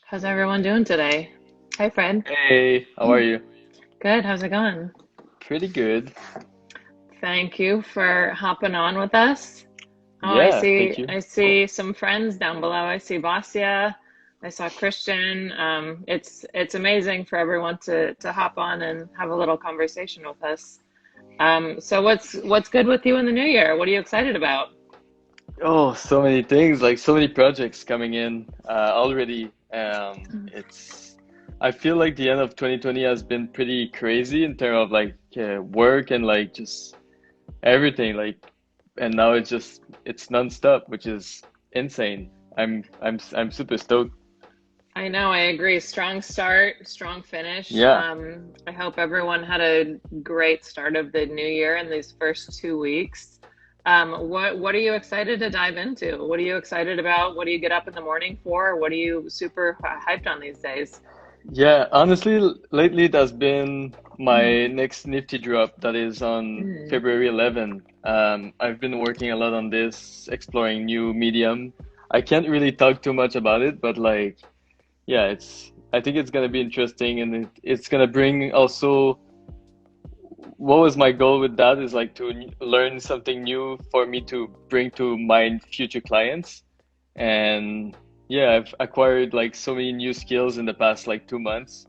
How's everyone doing today? Hi, Fred. Hey, how are you? Good. How's it going? Pretty good. Thank you for hopping on with us. Oh, I Yeah, see. thank you. I see some friends down below. I see Vasya. I saw Christian. It's amazing for everyone to hop on and have a little conversation with us. So what's good with you in the new year? What are you excited about? Oh, so many things, like so many projects coming in already. I feel like the end of 2020 has been pretty crazy in terms of like work and like just everything. And now it's nonstop, which is insane. I'm super stoked. I know, I agree. Strong start, strong finish. Yeah. I hope everyone had a great start of the new year in these first 2 weeks. What are you excited to dive into? What are you excited about? What do you get up in the morning for? What are you super hyped on these days? Yeah, honestly, lately it has been my next Nifty drop that is on Mm. February 11. I've been working a lot on this, exploring new medium. I can't really talk too much about it, but like, yeah, I think it's gonna be interesting and it's gonna bring also, what was my goal with that is like to learn something new for me to bring to my future clients. And yeah, I've acquired like so many new skills in the past like 2 months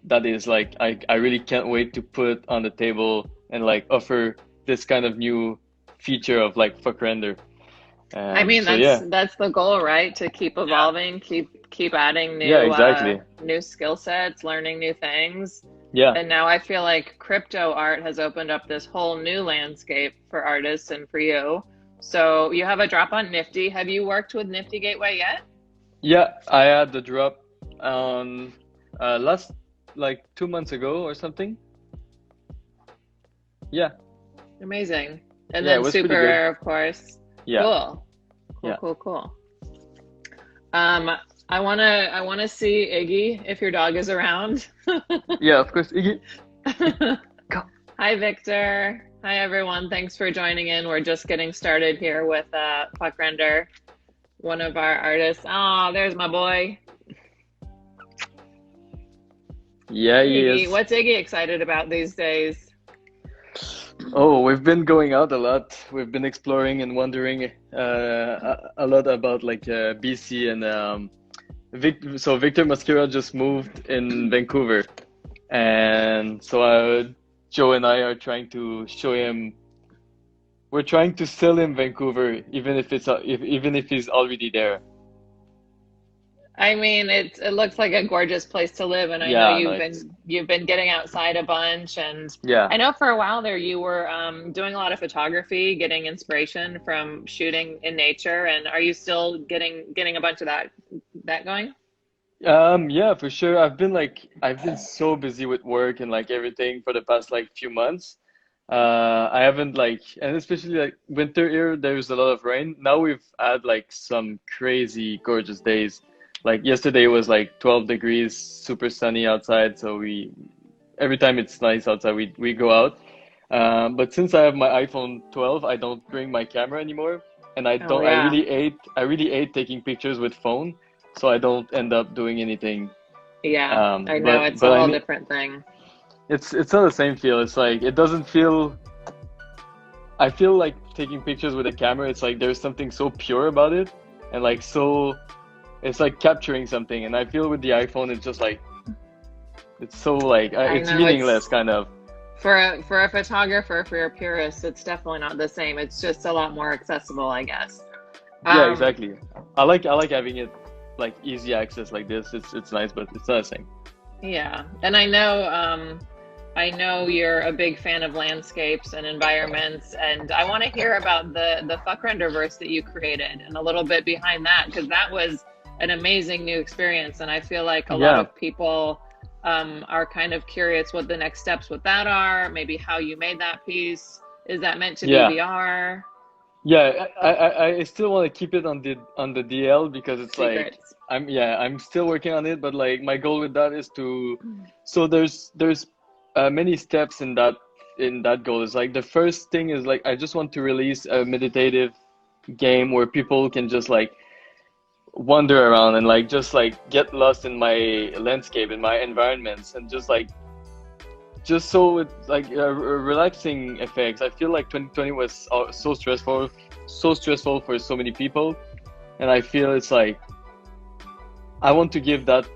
that is like I really can't wait to put on the table and like offer this kind of new feature of like Fvckrender. I mean, So that's yeah, that's the goal, right? To keep yeah, evolving, keep adding yeah, new exactly. new skill sets, learning new things. Yeah, And now I feel like crypto art has opened up this whole new landscape for artists and for you. So you have a drop on Nifty. Have you worked with Nifty Gateway yet? yeah. I had the drop on last like 2 months ago or something. Yeah, Amazing. And yeah, it then was super pretty good. rare, of course. Yeah, Cool. Cool, yeah, cool, cool. Um, I wanna see Iggy if your dog is around. yeah. Of course, Iggy. Come. Hi, Victor. Hi, everyone. Thanks for joining in. We're just getting started here with Fvckrender, one of our artists. Oh, there's my boy, Yeah, he Iggy. is. What's Iggy excited about these days? Oh, we've been going out a lot. We've been exploring and wondering a lot about like BC and so Victor Mascara just moved in Vancouver, and so Joe and I are trying to show him. We're trying to sell him Vancouver, even if even if he's already there. I mean, it looks like a gorgeous place to live, and I know Yeah, no, you've it's been getting outside a bunch, and yeah. I know for a while there you were doing a lot of photography, getting inspiration from shooting in nature. And are you still getting a bunch of that going? Yeah, for sure. I've been so busy with work and like everything for the past like few months. I haven't like, and especially like winter here, there's a lot of rain. Now we've had like some crazy gorgeous days. Like yesterday was like 12 degrees, super sunny outside. So every time it's nice outside, we go out. But since I have my iPhone 12, I don't bring my camera anymore, and Oh yeah, I really hate taking pictures with phone, so I don't end up doing anything. yeah. I know But it's a I whole mean, different thing. it's not the same feel. It's like it doesn't feel. I feel like taking pictures with a camera. It's like there's something so pure about it, and like so, it's like capturing something. And I feel with the iPhone, it's just like it's so like I it's know meaningless, it's kind of. for a photographer, for a purist, it's definitely not the same. It's just a lot more accessible, I guess. Yeah, Um, exactly. I like having it like easy access like this. It's nice, but it's not the same. yeah, and I know you're a big fan of landscapes and environments, and I want to hear about the Fuck verse that you created and a little bit behind that, because that was an amazing new experience, and I feel like a lot Yeah, of people are kind of curious what the next steps with that are, maybe how you made that piece. Is that meant to be yeah, VR? yeah. I still want to keep it on the DL because it's like Secrets. I'm still working on it, but like my goal with that is to so there's many steps in that goal. It's like the first thing is like I just want to release a meditative game where people can just like wander around and like just like get lost in my landscape, in my environments, and just so it's like relaxing effects. I feel like 2020 was so stressful for so many people, and I feel it's like I want to give that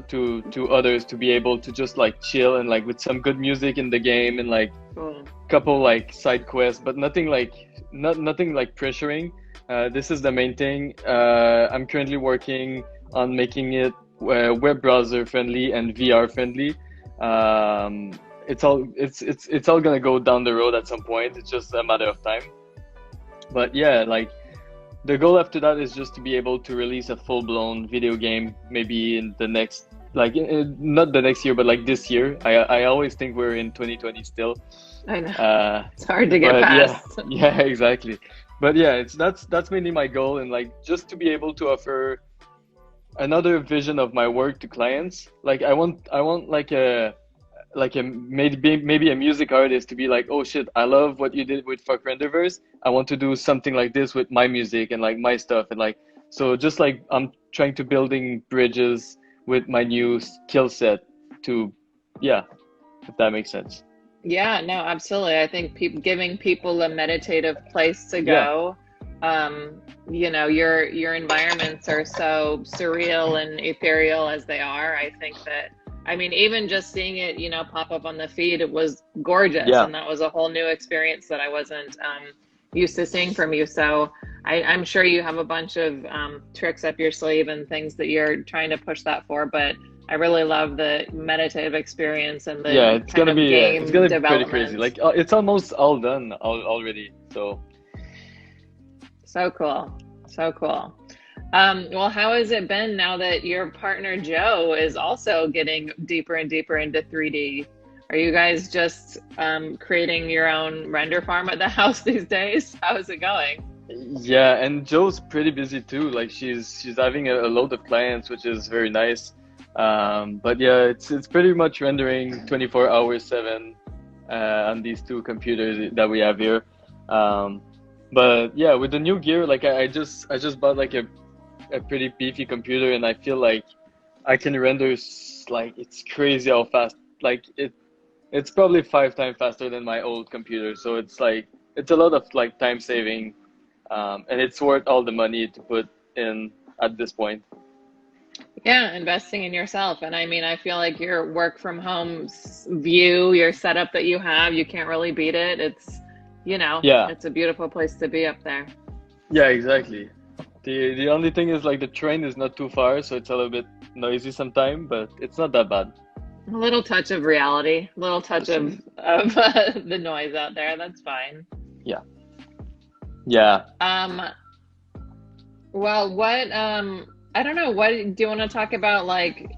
to others to be able to just like chill and like with some good music in the game and like Cool. couple like side quests, but nothing like nothing like pressuring. This is the main thing. I'm currently working on making it web browser friendly and VR friendly. It's all gonna go down the road at some point. It's just a matter of time. But yeah, like the goal after that is just to be able to release a full-blown video game, maybe in the next, like not the next year, but like this year. I always think we're in 2020 still. I know. It's hard to get But past. yeah, exactly. But yeah, that's mainly my goal, and like just to be able to offer another vision of my work to clients. Like I want like a maybe a music artist to be like, oh shit, I love what you did with Fvckrender. I want to do something like this with my music and like my stuff, and like so just like I'm trying to building bridges with my new skill set to, yeah, if that makes sense. Yeah, no, absolutely. I think giving people a meditative place to Yeah, go. You know, your environments are so surreal and ethereal as they are. I think that, I mean, even just seeing it, you know, pop up on the feed, it was gorgeous, yeah, and that was a whole new experience that I wasn't used to seeing from you. So I'm sure you have a bunch of tricks up your sleeve and things that you're trying to push that for, but I really love the meditative experience and yeah. the kind of It's game gonna be pretty crazy. development. Like it's almost all done already. So So cool. So cool. Well, how has it been now that your partner Joe is also getting deeper and deeper into 3D? Are you guys just creating your own render farm at the house these days? How is it going? yeah, and Joe's pretty busy too. Like she's having a load of clients, which is very nice. But yeah, it's pretty much rendering 24 hours 7 on these two computers that we have here. But yeah, with the new gear, like I just bought like a pretty beefy computer, and I feel like I can render like it's crazy how fast. Like it's probably 5 times faster than my old computer. So it's like it's a lot of like time saving, and it's worth all the money to put in at this point. Yeah, investing in yourself. And I mean, I feel like your work from home view, your setup that you have, you can't really beat it. It's, you know, Yeah, it's a beautiful place to be up there. yeah, exactly. The only thing is like the train is not too far, so it's a little bit noisy sometimes, but it's not that bad. A little touch of reality, a little touch of the noise out there. That's fine. Yeah, yeah. Um, well, what, I don't know, what do you want to talk about? Like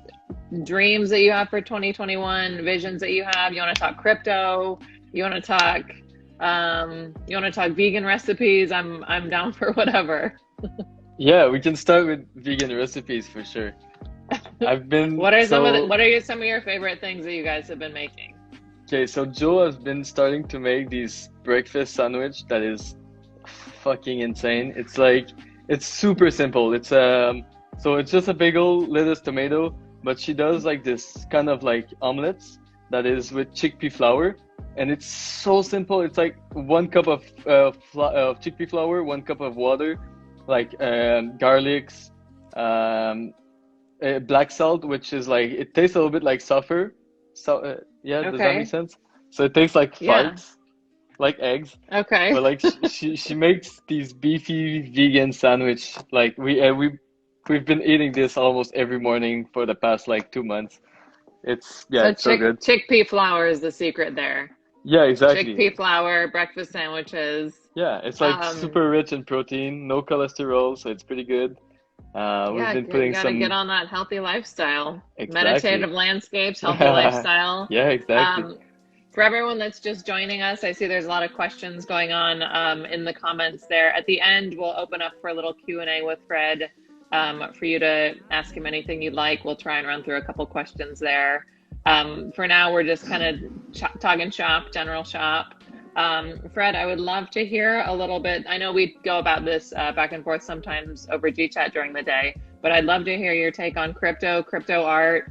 dreams that you have for 2021, visions that you have? You want to talk crypto? You want to talk, you want to talk vegan recipes? I'm down for whatever. Yeah, we can start with vegan recipes for sure. I've been What are so some of your favorite things that you guys have been making? okay, so Joe has been starting to make these breakfast sandwich that is fucking insane. It's like it's super simple. It's so it's just a bagel, lettuce, tomato, but she does like this kind of like omelets that is with chickpea flour, and it's so simple. It's like 1 cup of chickpea flour, 1 cup of water, like garlics, um, black salt, which is like it tastes a little bit like sulfur. So yeah, does that make Okay. sense? So it tastes like Yeah. farts, like eggs, Okay. but like she makes these beefy vegan sandwich. Like we've been eating this almost every morning for the past like 2 months. It's yeah, So it's so good. chickpea flour is the secret there. Yeah, exactly. Chickpea flour, breakfast sandwiches. Yeah, it's like Um, super rich in protein, no cholesterol, so it's pretty good. We've yeah, been you putting got to get some on that healthy lifestyle. exactly. Meditative landscapes, healthy lifestyle. Yeah, exactly. Um, for everyone that's just joining us, I see there's a lot of questions going on in the comments there. At the end, we'll open up for a little Q&A with Fred for you to ask him anything you'd like. We'll try and run through a couple questions there. For now, we're just kind of talking shop, general shop. Fred, I would love to hear a little bit. I know we go about this back and forth sometimes over GChat during the day, but I'd love to hear your take on crypto art,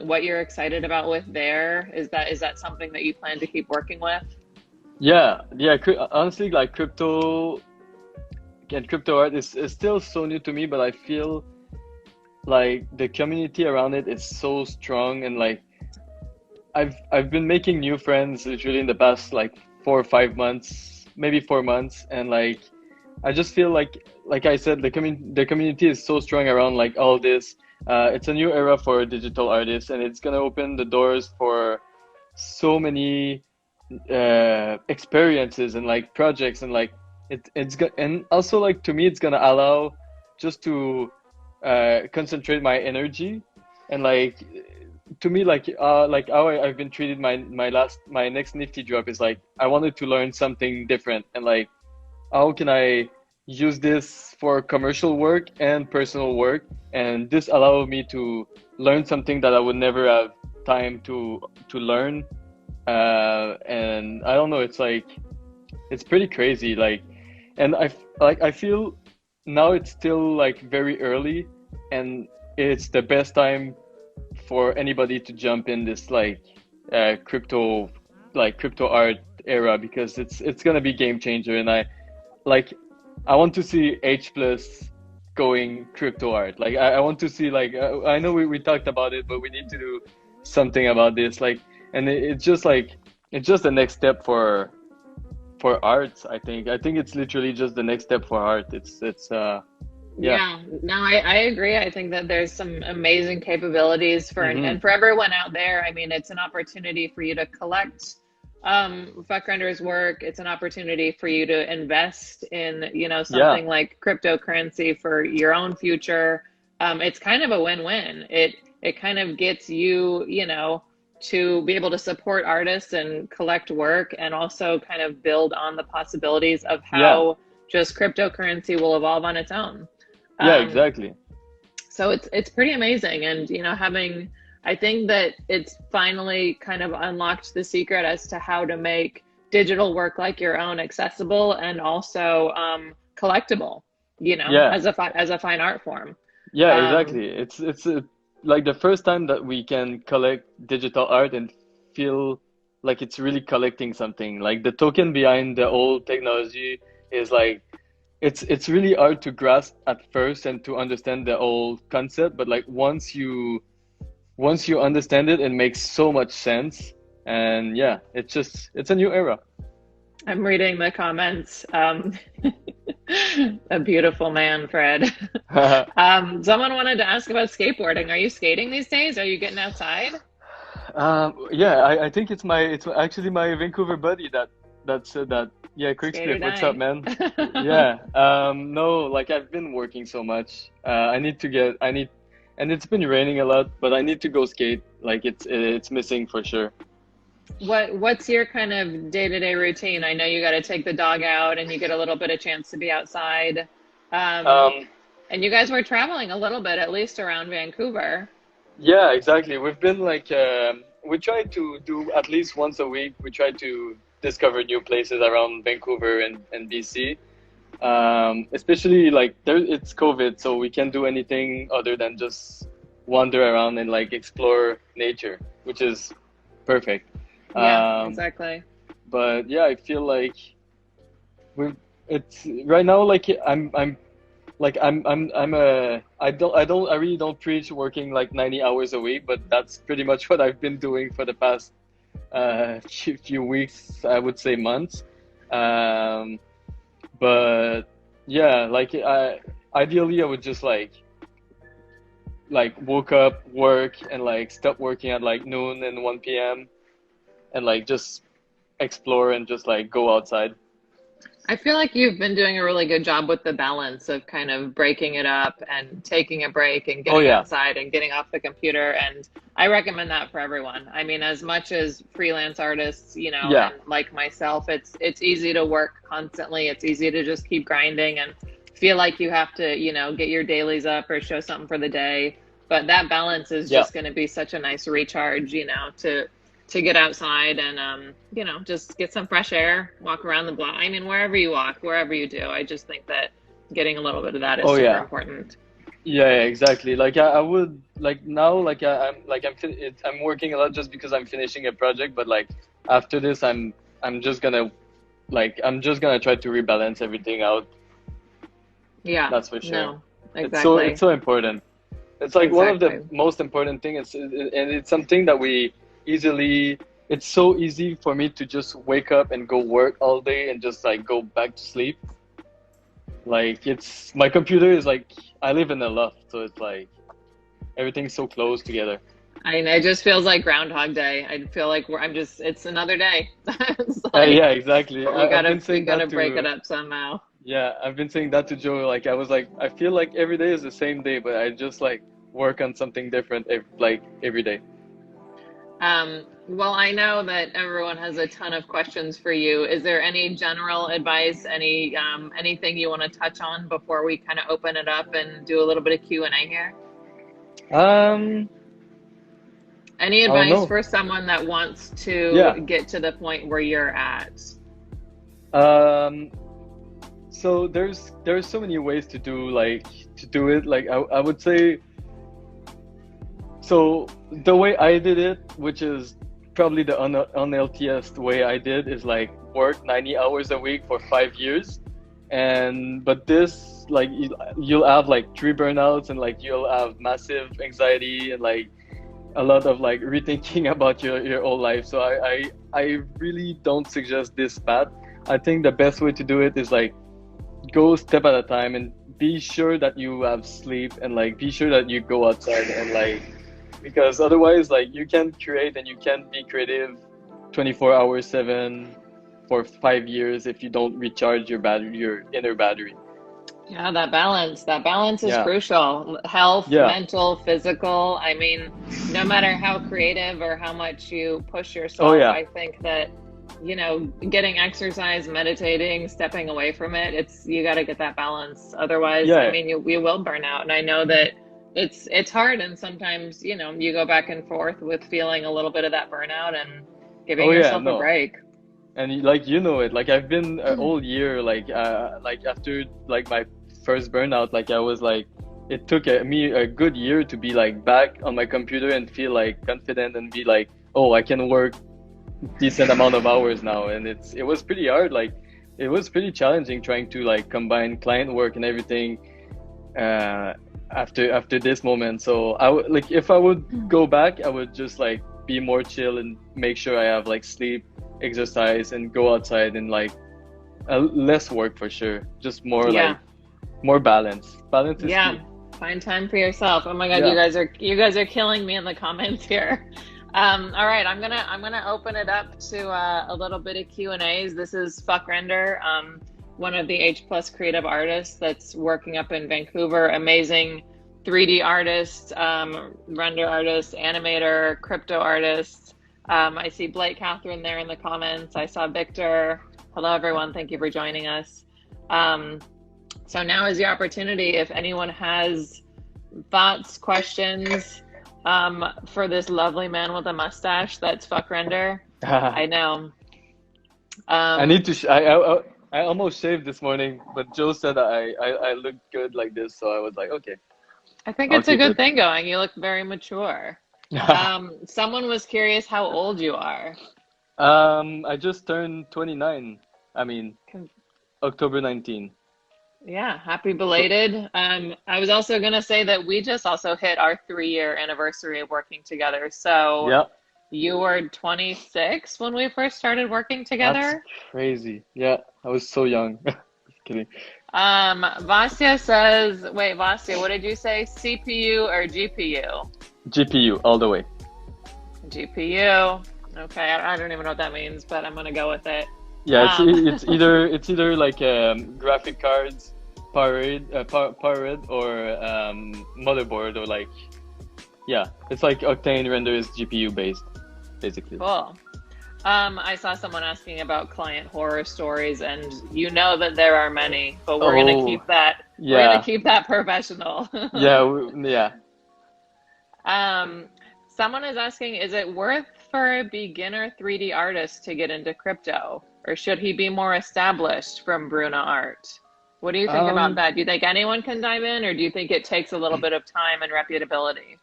what you're excited about with there. Is that something that you plan to keep working with? Yeah, yeah. Honestly, like crypto and crypto art is still so new to me, but I feel like the community around it is so strong, and like I've been making new friends literally in the past like 4 or 5 months, maybe 4 months, and like I just feel like I said, the community is so strong around like all this. It's a new era for digital artists, and it's gonna open the doors for so many experiences and like projects, and like and also like to me it's gonna allow just to concentrate my energy, and like to me like how I've been treated, my next nifty drop is like I wanted to learn something different, and like how can I use this for commercial work and personal work, and this allowed me to learn something that I would never have time to learn. And I don't know, it's like it's pretty crazy, like, and I feel now it's still like very early, and it's the best time for anybody to jump in this like crypto, like crypto art era, because it's gonna be game changer, and like I want to see H plus going crypto art. Like I want to see like I know we talked about it, but we need to do something about this. Like, and it's just like it's just the next step for arts. I think it's literally just the next step for art. It's yeah. Yeah, no, I agree. I think that there's some amazing capabilities for, Hmm. and for everyone out there. I mean, it's an opportunity for you to collect Fvckrender's work. It's an opportunity for you to invest in, Yeah. something like cryptocurrency for your own future. It's kind of a win-win. It kind of gets you, to be able to support artists and collect work, and also kind of build on the possibilities of Yeah. how just cryptocurrency will evolve on its own. Yeah, Um, exactly. so it's pretty amazing, and having, I think that it's finally kind of unlocked the secret as to how to make digital work like your own accessible and also collectible, Yeah. as a fine art form. Yeah, Um, exactly. It's like the first time that we can collect digital art and feel like it's really collecting something. Like the token behind the old technology is like it's really hard to grasp at first and to understand the old concept, but like once you understand it, it makes so much sense. And yeah, it's a new era. I'm reading the comments. A beautiful man, Fred. Someone wanted to ask about skateboarding. Are you skating these days? Are you getting outside? Yeah, I think it's actually my Vancouver buddy that said that. Yeah, Skater Quickspliff, what's up, day. man? Yeah. No, like I've been working so much. I need, and it's been raining a lot, but I need to go skate. Like it's missing for sure. What's your kind of day-to-day routine? I know you got to take the dog out and you get a little bit of chance to be outside. Um, Um, and you guys were traveling a little bit, at least around Vancouver. yeah, exactly. We've been like we try to do at least once a week. We try to discover new places around Vancouver and BC. Especially like it's COVID, so we can't do anything other than just wander around and like explore nature, which is perfect. Yeah, Um, exactly. but yeah, I feel like we it's right now like I really don't preach working like 90 hours a week, but that's pretty much what I've been doing for the past few weeks, I would say months. Um, but yeah, like ideally I would just like woke up, work, and like stop working at like noon and 1 p.m. and like just explore and just like go outside. I feel like you've been doing a really good job with the balance of kind of breaking it up and taking a break and Oh getting yeah. outside and getting off the computer. And I recommend that for everyone. I mean, as much as freelance artists, Yeah. and like myself, it's easy to work constantly. It's easy to just keep grinding and feel like you have to, get your dailies up or show something for the day. But that balance is Yeah. just going to be such a nice recharge, to get outside and just get some fresh air, walk around the block. I mean, wherever you walk, wherever you do, I just think that getting a little bit of that is Oh super yeah. important. Yeah, yeah, exactly. Like I would like now, like I'm working a lot just because I'm finishing a project, but like after this, I'm just gonna I'm just gonna try to rebalance everything out. Yeah, That's for sure. no, It's exactly. so important. It's like one of the Exactly. most important things, and it's something that we easily. It's so easy for me to just wake up and go work all day and just like go back to sleep. Like it's my computer is like I live in a loft, so it's like everything's so close together. I know, it just feels like Groundhog Day. I feel like it's another day. It's like Yeah, exactly. I've been you saying gotta that break it to up somehow. yeah, I've been saying that to Joe. Like I was like, I feel like every day is the same day, but I just like work on something different like every day. Well, I know that everyone has a ton of questions for you. Is there any general advice, anything you want to touch on before we kind of open it up and do a little bit of Q&A here? Um, Any I don't advice know. for someone that wants to Yeah. get to the point where you're at? Um, so there's so many ways to do it. Like I would say so the way I did it, which is probably the unhealthiest way I did, is like work 90 hours a week for 5 years. And but this like you'll have like three burnouts and like you'll have massive anxiety and like a lot of like rethinking about your whole life. So I really don't suggest this path. I think the best way to do it is like go step at a time and be sure that you have sleep and like be sure that you go outside and like because otherwise like you can't create and you can't be creative 24 hours 7 for 5 years if you don't recharge your battery, your inner battery. Yeah, that balance is Yeah, crucial. Health, yeah, mental, physical. I mean, no matter how creative or how much you push oh yourself, yeah, I think that, getting exercise, meditating, stepping away from it, you got to get that balance. Otherwise, I yeah, mean, you will burn out. And I know that it's hard. And sometimes, you go back and forth with feeling a little bit of that burnout and giving oh yeah, yourself a no. break. And like you know it, like I've been a whole year like after like my first burnout, like I was like it took me a good year to be like back on my computer and feel like confident and be like, oh, I can work decent amount of hours now. And it was pretty hard, like it was pretty challenging trying to like combine client work and everything uh after this moment. So like if I would go back, I would just like be more chill and make sure I have like sleep, exercise, and go outside and like less work for sure. Just more Yeah. like more balance. Balance is Yeah, key. find time for yourself. Oh my God, Yeah. you guys are killing me in the comments here. All right, I'm gonna open it up to a little bit of Q&As. This is Fvckrender, one of the H plus creative artists that's working up in Vancouver. Amazing 3D artist, render artist, animator, crypto artist. I see Blake Catherine there in the comments. I saw Victor. Hello, everyone. Thank you for joining us. Um, so now is the opportunity if anyone has thoughts, questions for this lovely man with a mustache that's Fvckrender. I know. I need Um, to I almost shaved this morning, but Joe said I looked good like this, so I was like, okay, I think I'll it's a keep good it. thing going. You look very mature. Someone was curious how old you are. I just turned 29. I mean, October 19. Yeah, happy So, belated. I was also gonna say that we just also hit our 3-year anniversary of working together. So yeah, you were 26 when we first started working that's together. crazy. Yeah, I was so young. Just kidding. Vasya says, wait, Vasya, what did you say? CPU or GPU? GPU all the way. GPU. Okay, I don't even know what that means, but I'm gonna go with it. Yeah, Um, it's either like graphic cards, powered or motherboard or like yeah, it's like Octane render is GPU based basically. cool. I saw someone asking about client horror stories, and you know that there are many, but Oh we're gonna yeah, keep that professional. yeah, yeah. Um, Someone is asking, is it worth for a beginner 3D artist to get into crypto, or should he be more established from Bruna Art? What do you think about Um, that? Do you think anyone can dive in, or do you think it takes a little bit of time and reputability?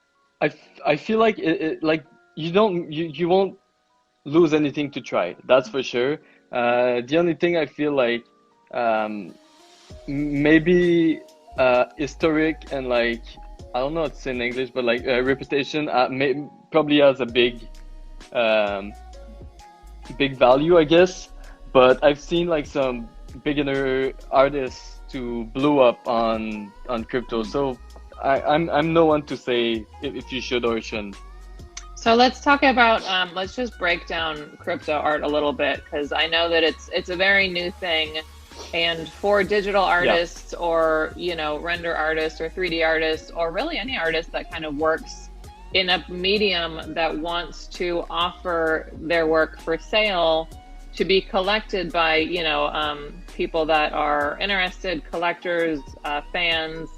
I feel like like you won't lose anything to try. That's for sure. The only thing I feel like um, maybe historic and like I don't know what to say in English, but like reputation probably has a um, big value, I guess. But I've seen like some beginner artists to blow up on crypto, so I'm no one to say if you should or shouldn't. So let's talk about let's just break down crypto art a little bit because I know that it's a very new thing, and for digital Yeah, artists or render artists or 3D artists or really any artist that kind of works in a medium that wants to offer their work for sale to be collected by people that are interested, collectors, fans,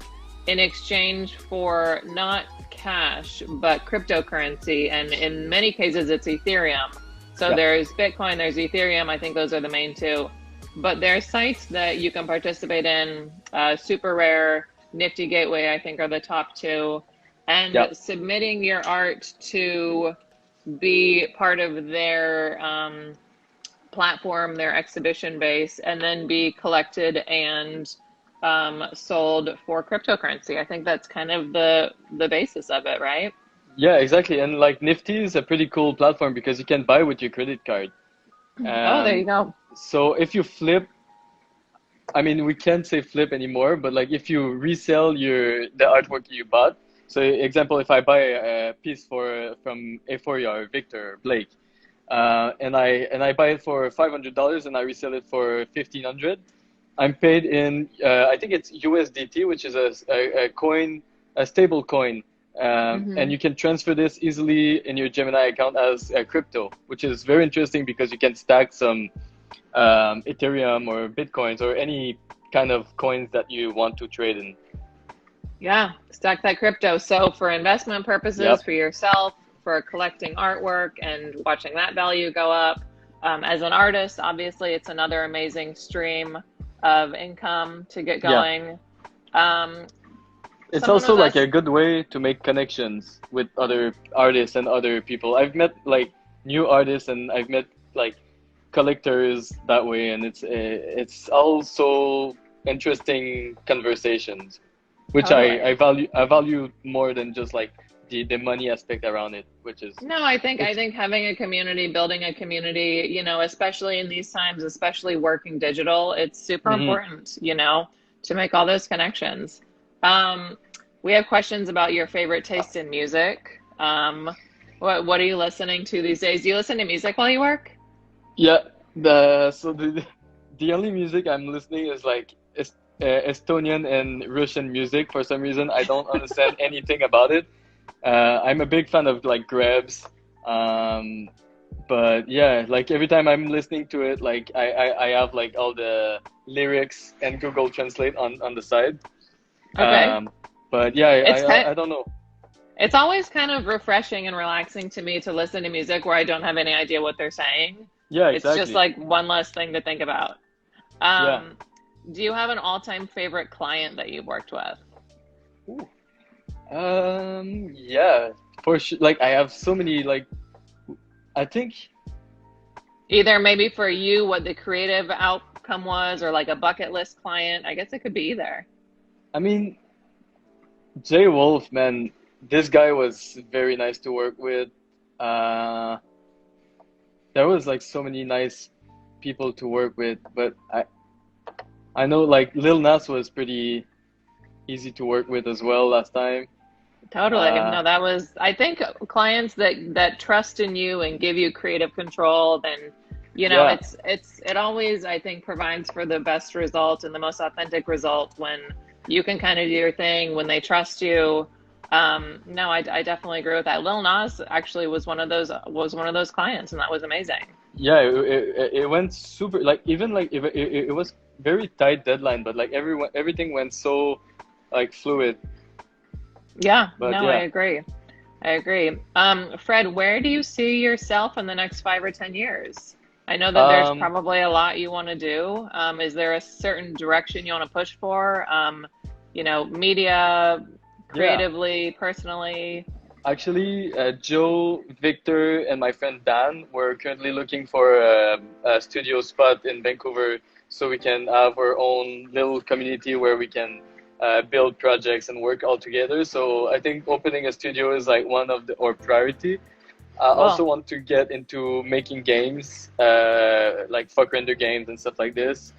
in exchange for not cash, but cryptocurrency. And in many cases, it's Ethereum. So yeah, there's Bitcoin, there's Ethereum. I think those are the main two. But there are sites that you can participate in. Super Rare, Nifty Gateway, I think, are the top two. And yeah. submitting your art to be part of their platform, their exhibition base, and then be collected and sold for cryptocurrency. I think that's kind of the basis of it, right? Yeah, exactly. And like Nifty is a pretty cool platform because you can buy with your credit card. Oh, there you Um, go. so if you flip, I mean, we can't say flip anymore, but like if you resell the artwork you bought. So example, if I buy a piece from Euphoria or Victor or Blake, and I buy it for $500 and I resell it for 1,500. I'm paid in I think it's USDT, which is a coin, a stable coin, and Hmm. you can transfer this easily in your Gemini account as a crypto, which is very interesting because you can stack some Ethereum or Bitcoins or any kind of coins that you want to trade in. Yeah, stack that crypto. So for investment purposes, Yep. for yourself, for collecting artwork and watching that value go up. As an artist, obviously, it's another amazing stream of income to get Yeah. going. Um, It's Someone also was like asked, a good way to make connections with other artists and other people. I've met like new artists and I've met like collectors that way, and it's also interesting conversations, which I totally. value. I value more than just like the money aspect around it, which is No, I it's think having a community, building a community, especially in these times, especially working digital, it's super hmm important, to make all those connections. Um, we have questions about your favorite taste in music. What are you listening to these days? Do you listen to music while you work? yeah. The only music I'm listening is like Estonian and Russian music. For some reason, I don't understand anything about it. I'm a big fan of like grabs, um, but yeah, like every time I'm listening to it, like I have like all the lyrics and Google Translate on the side. Okay. Um, but yeah, It's kind I don't know. it's always kind of refreshing and relaxing to me to listen to music where I don't have any idea what they're saying. Yeah, It's just exactly. like one less thing to think about. Yeah. Um, do you have an all-time favorite client that you've worked with? Ooh. Yeah, for sure. Like I have so many. Like I think. Either maybe for you, what the creative outcome was, or like a bucket list client. I guess it could be either. I mean, Jay Wolf, man, this guy was very nice to work with. Uh, there was like so many nice people to work with, but I know like Lil Nas was pretty easy to work with as well last time. Totally. Uh, No, that was, I think clients that trust in you and give you creative control, then, yeah, it always, I think, provides for the best result and the most authentic result when you can kind of do your thing, when they trust you. No, I definitely agree with that. Lil Nas actually was one of those clients, and that was amazing. yeah, it went super. Like even like it was very tight deadline, but like everything went so like fluid. Yeah, But no, I yeah, agree. I agree. Fred, where do you see yourself in the next 5 or 10 years? I know that there's Um, probably a lot you want to do. Is there a certain direction you want to push for? Media, yeah, creatively, personally? actually, Joe, Victor, and my friend Dan, we're currently looking for a studio spot in Vancouver so we can have our own little community where we can build projects and work all together. So I think opening a studio is like one of our priority. I also Cool. want to get into making games, like Fvckrender games and stuff like this.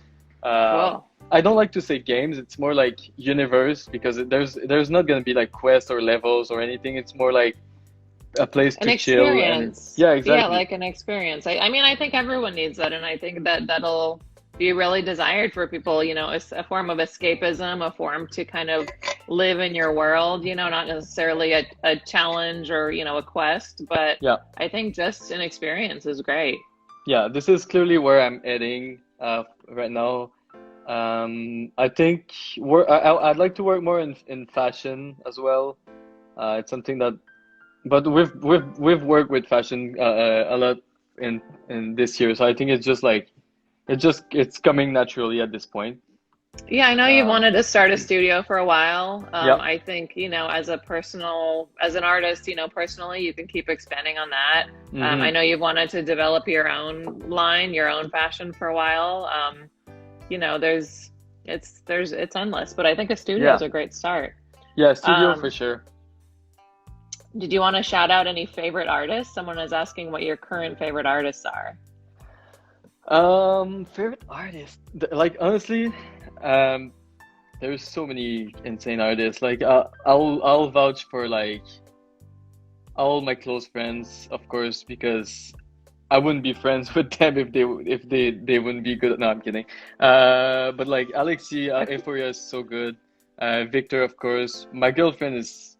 Cool. I don't like to say games. It's more like universe because there's not gonna be like quests or levels or anything. It's more like a place An to chill and experience. yeah, Yeah, exactly. like an experience. I mean, I think everyone needs that, and I think that that'll be really desired for people, a form of escapism, a form to kind of live in your world, not necessarily a challenge or, a quest, but Yeah, I think just an experience is great. yeah. This is clearly where I'm heading right now. I think I'd like to work more in fashion as well. It's something that but we've worked with fashion a lot in this year, so I think it's just like it's coming naturally at this point. Yeah, I know you've Um, wanted to start a studio for a while. yeah, I think, as an artist, personally, you can keep expanding on that. I hmm know you've wanted to develop your own line, your own fashion for a while. It's endless, but I think a studio is yeah, a great start. yeah. Studio for Um, sure. did you want to shout out any favorite artists? Someone is asking what your current favorite artists are. Favorite artist? Like honestly, um, there's so many insane artists. Like I'll vouch for like all my close friends, of course, because I wouldn't be friends with them if they wouldn't be good. No, I'm kidding. But like Alexi, Euphoria is so good. Victor, of course. My girlfriend is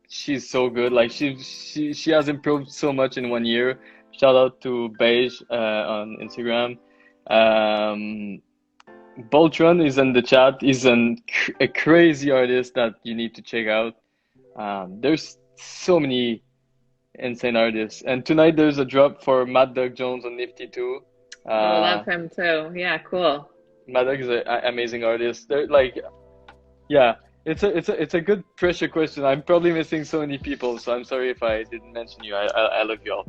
she's so good. Like she has improved so much in 1 year. Shout out to Beige on Instagram. Um, Boltron is in the chat. He's a crazy artist that you need to check out. There's so many insane artists. And tonight there's a drop for Mad Dog Jones on Nifty too. Oh, love Uh, him too. Yeah, cool. Mad Dog is an amazing artist. They're like, yeah, it's a good pressure question. I'm probably missing so many people, so I'm sorry if I didn't mention you. I love you all.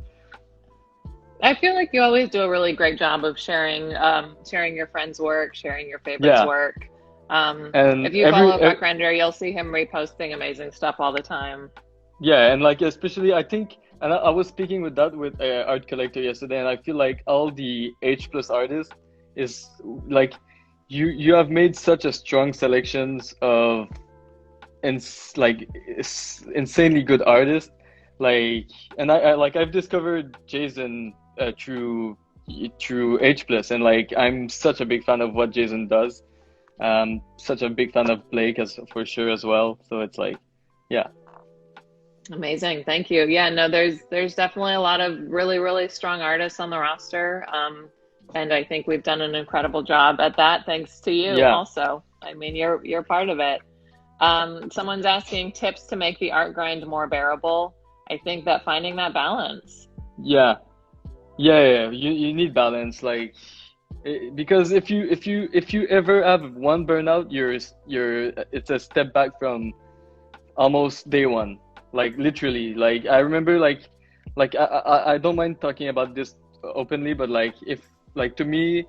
I feel like you always do a really great job of sharing your friends' work, sharing your favorites' Yeah, work. If and you follow Fvckrender, you'll see him reposting amazing stuff all the time. yeah, and like especially I think, and I was speaking with that with art collector yesterday, and I feel like all the H plus artists is like you have made such a strong selections of insanely good artists, like and I like I've discovered Jason through H plus, and like I'm such a big fan of what Jason does. Such a big fan of Blake as for sure as well. So it's like, yeah. Amazing. Thank you. Yeah, no, there's definitely a lot of really, really strong artists on the roster. And I think we've done an incredible job at that, thanks to you Yeah, also. I mean, you're part of it. Someone's asking tips to make the art grind more bearable. I think that finding that balance. yeah, yeah. You need balance, like because if you ever have one burnout, you're it's a step back from almost day one. Like literally, like I remember, like I don't mind talking about this openly, but like if like to me,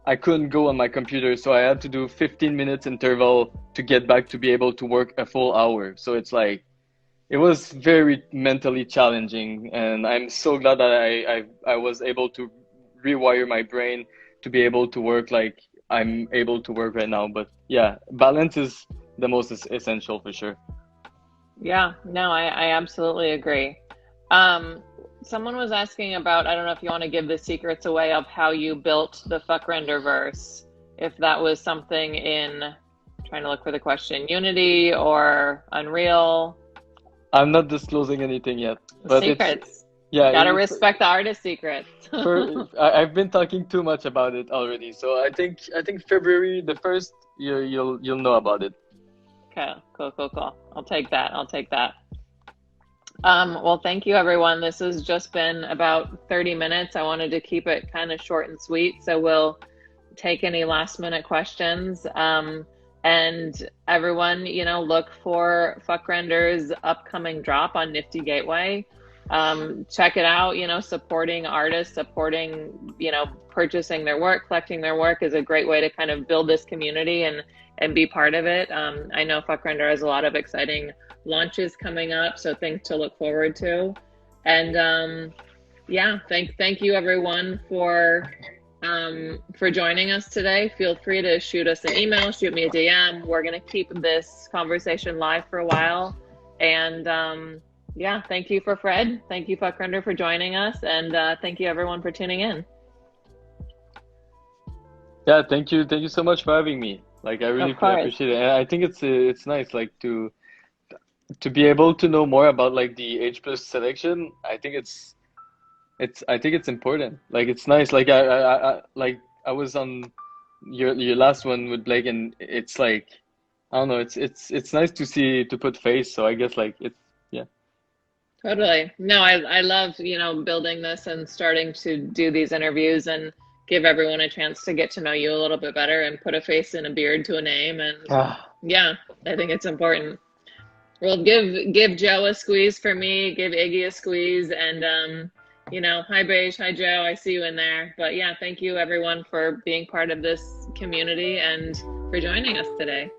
I couldn't go on my computer, so I had to do 15 minutes interval to get back to be able to work a full hour. So it's like it was very mentally challenging, and I'm so glad that I was able to rewire my brain to be able to work like I'm able to work right now. But yeah, balance is the most essential for sure. Yeah, no, I absolutely agree. Um, Someone was asking about, I don't know if you want to give the secrets away of how you built the Fvckrender verse, if that was something in, trying to look for the question, Unity or Unreal. I'm not disclosing anything yet, but it's Secrets. yeah, Gotta respect the artist secrets. I've been talking too much about it already. So I think February the 1st you'll know about it. Okay, cool, cool, cool. I'll take that. I'll take that. Well, thank you, everyone. This has just been about 30 minutes. I wanted to keep it kind of short and sweet, so we'll take any last minute questions. And everyone, look for Fuckrender's upcoming drop on Nifty Gateway. Check it out. Supporting artists, supporting, purchasing their work, collecting their work is a great way to kind of build this community and be part of it. I know Fvckrender has a lot of exciting launches coming up, so things to look forward to. And yeah, thank you everyone for joining us today. Feel free to shoot us an email, shoot me a DM. We're gonna keep this conversation live for a while. And yeah, thank you for Fred. Thank you, Fvckrender, for joining us, and thank you everyone for tuning in. Yeah, thank you so much for having me. Like, I really appreciate it, and I think it's nice, like, to be able to know more about like the H plus selection. I think it's important. Like, it's nice. Like, I was on your last one with Blake, and it's like, I don't know. It's nice to see, to put face. So I guess like it's, yeah. Totally. No, I love, building this and starting to do these interviews and give everyone a chance to get to know you a little bit better and put a face and a beard to a name. And yeah, I think it's important. Well, give Joe a squeeze for me, give Iggy a squeeze, and hi Beige, hi Joe, I see you in there. But yeah, thank you everyone for being part of this community and for joining us today.